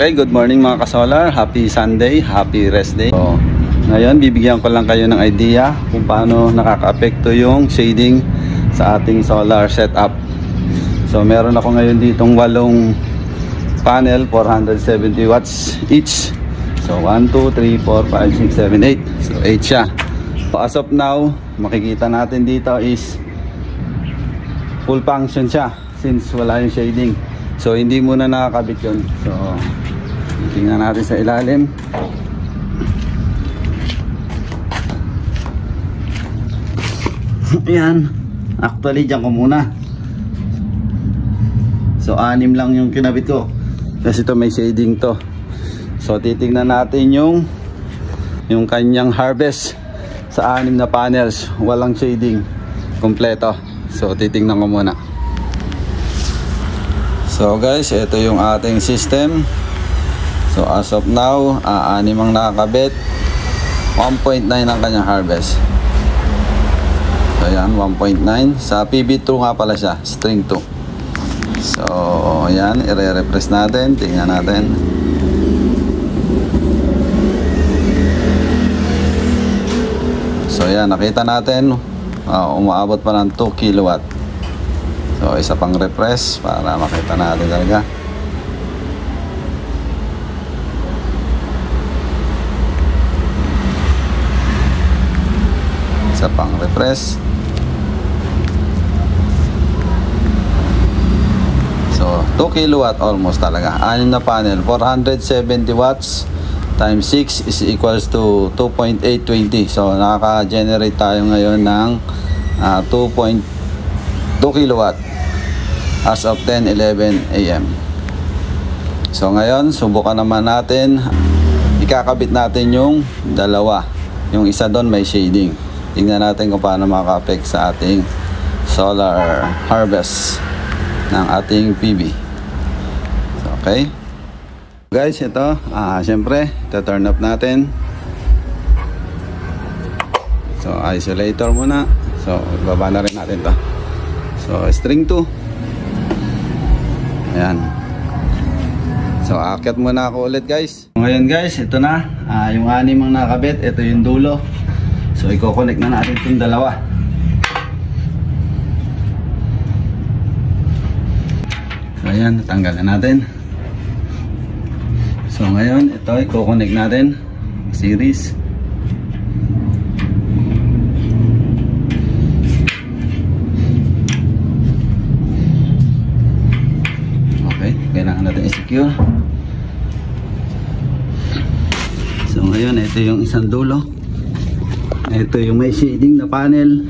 Okay, good morning mga ka-solar. Happy Sunday, happy rest day. So, ngayon, bibigyan ko lang kayo ng idea kung paano nakaka-apekto yung shading sa ating solar setup. So, meron ako ngayon ditong 8 panel, 470 watts each. So, 1, 2, 3, 4, 5, 6, 7, 8. So, 8 siya. So, as of now, makikita natin dito is full function siya since wala yung shading. So, hindi muna nakakabit yun. So, tingnan natin sa ilalim. Ayan. Actually, dyan ko muna. So, 6 lang yung kinabit ko. Kasi ito may shading to. So, titingnan natin yung kanyang harvest sa 6 na panels. Walang shading. Kompleto. So, titingnan ko muna. So guys, ito yung ating system. So as of now, 6 ang nakakabit. 1.9 ang kanyang harvest. So yan, 1.9. Sa PB2 nga pala siya, string 2. So yan, i-refresh natin. Tingnan natin. So yan, nakita natin umaabot pa ng 2 kilowatt. So isa pang refresh para makita natin talaga. Isa pang refresh. So 2 kilowatt almost talaga. 6 na panel, 470 watts times 6 is equals to 2.820. So nakaka-generate tayo ngayon ng 2.2 kilowatt as of 10:11 AM. So ngayon, subukan naman natin. Ikakabit natin yung dalawa. Yung isa doon may shading. Tingnan natin kung paano makaka-affect sa ating solar harvest ng ating PV. Okay. Guys, ito, syempre, turn up natin. So, isolator muna. So, baba na rin natin to. So, string 2. Ayan. So, aakyat muna ako ulit guys. Ngayon guys, ito na. Yung 6 ang nakabit. Ito yung dulo. So, i-connect na natin itong dalawa. So, ayan. Natanggal na natin. So, ngayon, ito i-connect natin. Series. Kailangan natin i-secure. So ngayon, ito yung isang dulo. Ito yung may shading na panel.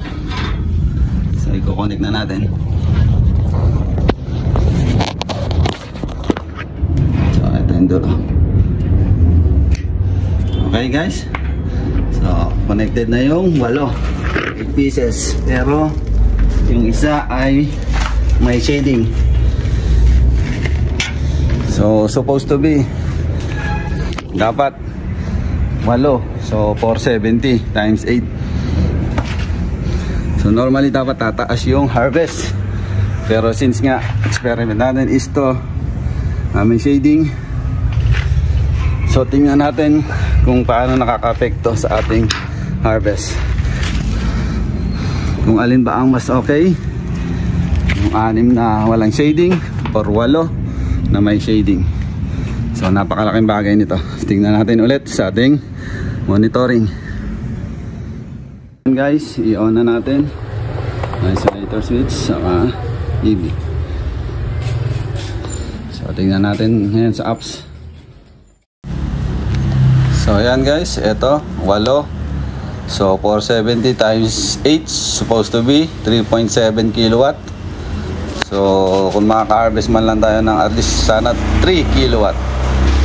So i-connect na natin. So ito yung dulo. Okay guys. So connected na yung 8 pieces. Pero yung isa ay may shading. So supposed to be dapat 8. So 470 times 8. So normally dapat tataas yung harvest. Pero since nga experiment natin is to may shading. So tingnan natin kung paano nakaka-apekto sa ating harvest. Kung alin ba ang mas okay. Yung 6 na walang shading or 8 na may shading. So napakalaking bagay nito. Tingnan natin ulit sa ating monitoring. Guys, i-on na natin isolator switch sa EV. So tingnan natin ngayon sa apps. So ayan guys, ito 8. So 470 times 8 supposed to be 3.7 kilowatt. So kung makaka-harvest man lang tayo ng at least sana 3 kilowatt.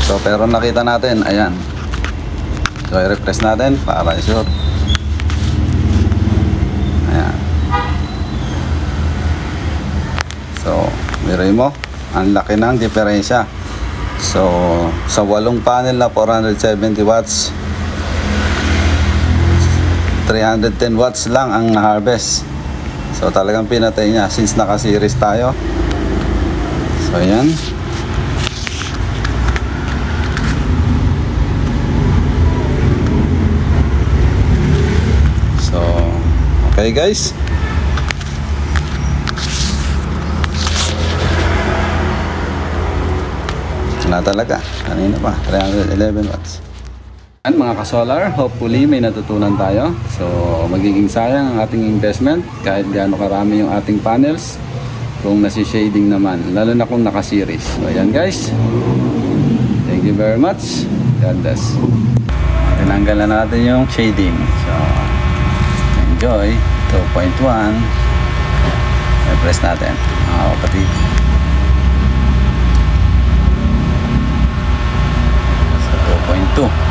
So pero nakita natin, ayan. So i-refresh natin para sure. Ayan. So miray mo, ang laki ng diferensya. So sa 8 panel na 470 watts, 310 watts lang ang na-harvest. So talagang pinatay niya since naka-series tayo. So ayan. Okay guys. Wala talaga. Kanina pa, 311 watts. And mga ka-solar, hopefully may natutunan tayo. So magiging sayang ang ating investment kahit gaano karami yung ating panels kung nasi-shading naman, lalo na kung naka-series. So ayan guys. Thank you very much. God bless. Tinanggal na natin yung shading. So enjoy. 2.1. I-press natin mga kapatid. 2.2